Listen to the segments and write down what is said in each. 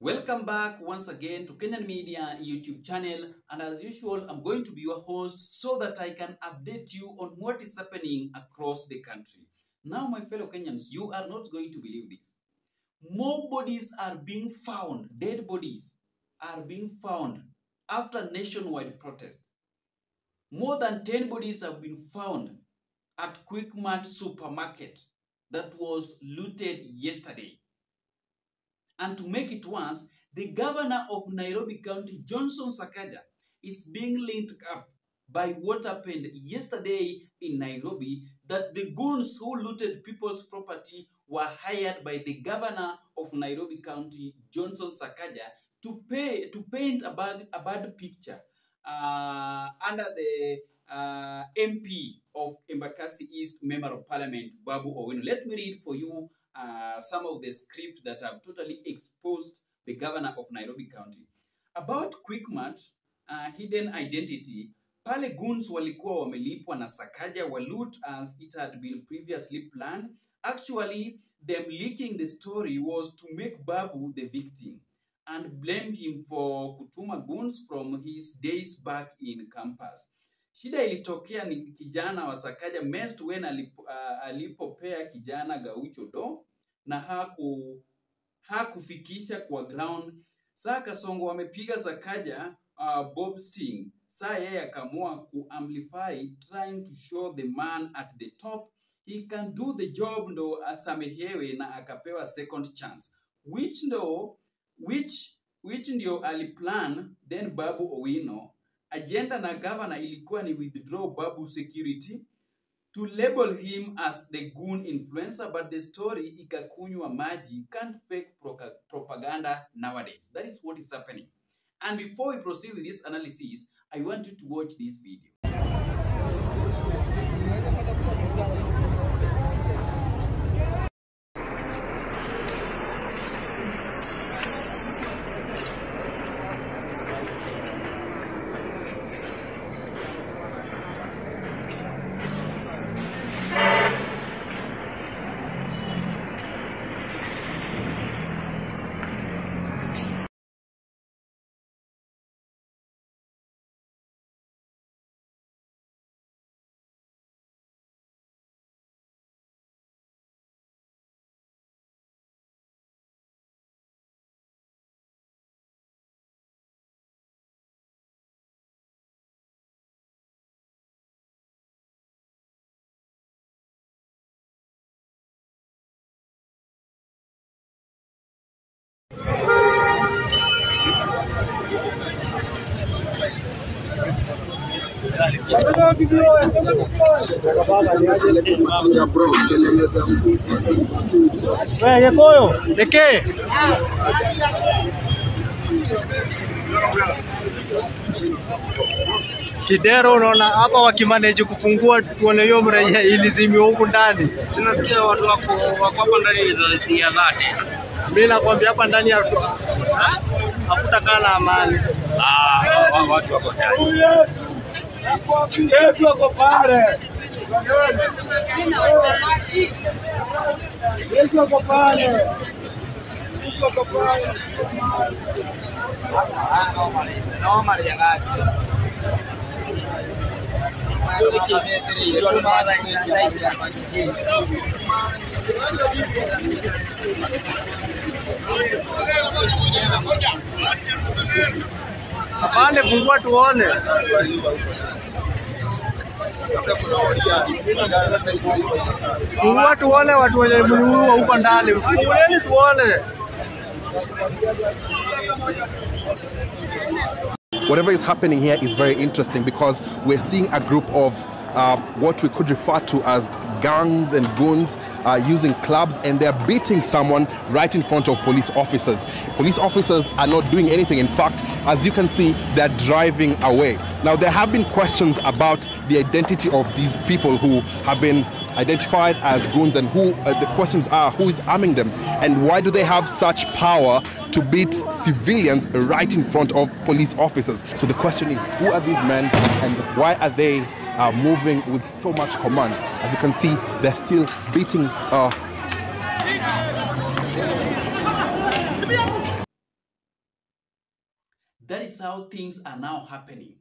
Welcome back once again to Kenyan Media YouTube channel, and as usual, I'm going to be your host so that I can update you on what is happening across the country. Now, my fellow Kenyans, you are not going to believe this. More bodies are being found, dead bodies are being found after nationwide protest. More than 10 bodies have been found at Mart supermarket that was looted yesterday. And to make it worse, the governor of Nairobi County, Johnson Sakaja, is being linked up by what happened yesterday in Nairobi, that the goons who looted people's property were hired by the governor of Nairobi County, Johnson Sakaja, to paint a bad picture under the MP of Embakasi East, Member of Parliament, Babu Owino. Let me read for you some of the script that have totally exposed the governor of Nairobi County. About Quickmart, hidden identity, pale goons walikuwa wamelipwa na Sakaja wa loot as it had been previously planned. Actually, them leaking the story was to make Babu the victim and blame him for kutuma goons from his days back in campus. Shida ilitokea ni kijana wa Sakaja messed when alipopea kijana Gaucho do na hakufikisha kwa ground. Saka Songo wamepiga Sakaja Bob Sting. Saa yeye akamua ku-amplify, trying to show the man at the top he can do the job, ndo asamehewe na akapewa second chance. Which ndio aliplan. Then Babu Owino, agenda na governor ilikuwa ni withdraw Babu security to label him as the goon influencer, but the story ikakunywa maji. Can't fake propaganda nowadays. That is what is happening. And before we proceed with this analysis, I want you to watch this video. Kidero unaona hapa wakimanage kufungua tuone hiyo mraia ilizimiwa huko ndani. Tunasikia watu wako hapa ndani ya dhati. Mimi nakwambia hapa ndani hakutakaa na amani. Watu wako ndani. Yesu wako pale. Yesu wako pale. Yesu wako pale. Naomba yangapi. Apande fungua tuone. Fungua tuone watu wenye mluu huko ndani. Fungueni tuone. Whatever is happening here is very interesting because we're seeing a group of what we could refer to as gangs and goons using clubs, and they're beating someone right in front of police officers. Police officers are not doing anything. In fact, as you can see, they're driving away. Now, there have been questions about the identity of these people who have been identified as goons, and the questions are, who is arming them and why do they have such power to beat civilians right in front of police officers? So the question is, who are these men and why are they moving with so much command? As you can see, they're still beating That is how things are now happening.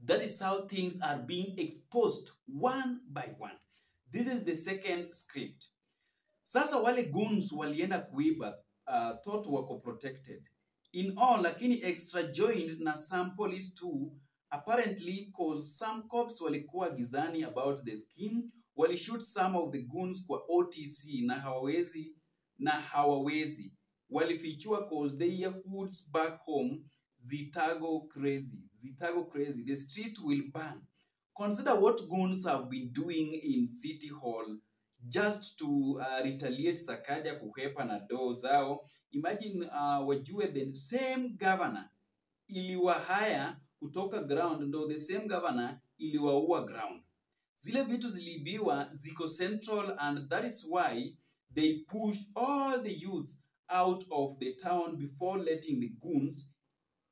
That is how things are being exposed one by one. This is the second script. Sasa wale goons walienda kuiba, thought wako protected. In all, lakini extra joined na some police too, apparently cause some cops walikuwa gizani about the scheme, walishoot some of the goons kwa OTC na hawawezi. Walifichua cause their hoods back home, Zitago crazy. The street will burn. Consider what goons have been doing in City Hall just to retaliate Sakaja kuhepa na doo zao. Imagine wajue the same governor iliwahaya kutoka ground, ndo the same governor iliwaua ground. Zile vitu zilibiwa ziko central, and that is why they push all the youths out of the town before letting the goons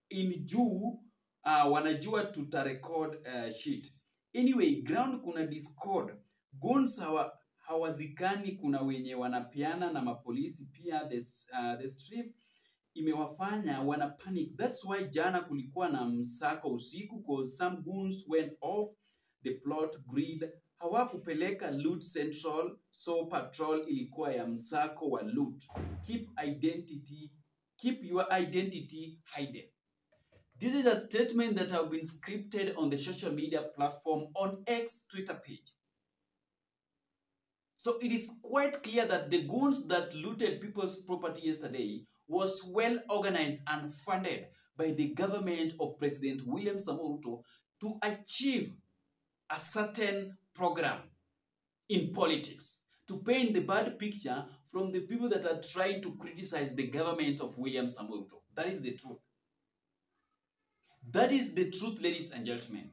in juu. Wanajua tutarecord shit. Anyway, ground kuna discord. Goons hawazikani, kuna wenye wanapiana na mapolisi pia. The street imewafanya wana panic. That's why jana kulikuwa na msako usiku, because some goons went off the plot grid. Hawakupeleka loot central, so patrol ilikuwa ya msako wa loot. Keep your identity hidden. This is a statement that have been scripted on the social media platform on X Twitter page. So it is quite clear that the goons that looted people's property yesterday was well organized and funded by the government of President William Ruto to achieve a certain program in politics, to paint the bad picture from the people that are trying to criticize the government of William Ruto. That is the truth. That is the truth, ladies and gentlemen.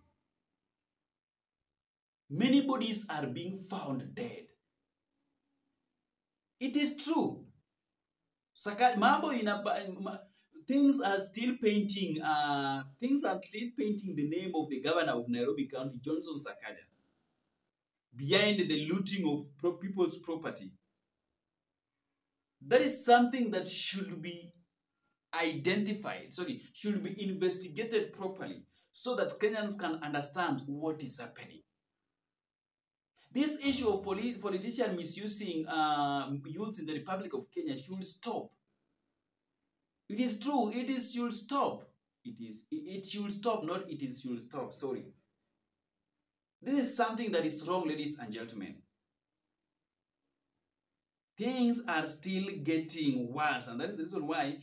Many bodies are being found dead. It is true. Things are still painting the name of the governor of Nairobi County, Johnson Sakaja, behind the looting of people's property. That is something that should be identified, should be investigated properly, so that Kenyans can understand what is happening. This issue of politicians misusing youths in the Republic of Kenya should stop. It is true, should stop. It should stop, not it is should stop, sorry. This is something that is wrong, ladies and gentlemen. Things are still getting worse, and that is the reason why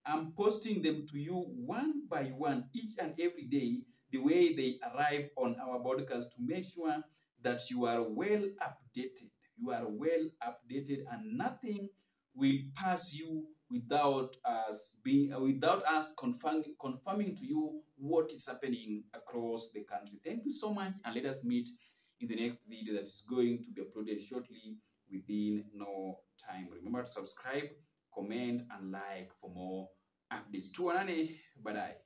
I'm posting them to you one by one, each and every day, the way they arrive on our podcast, to make sure that you are well updated. You are well updated, and nothing will pass you without us confirming to you what is happening across the country. Thank you so much, and let us meet in the next video that is going to be uploaded shortly within no time. Remember to subscribe, comment, and like for more updates. Tuonane, bye.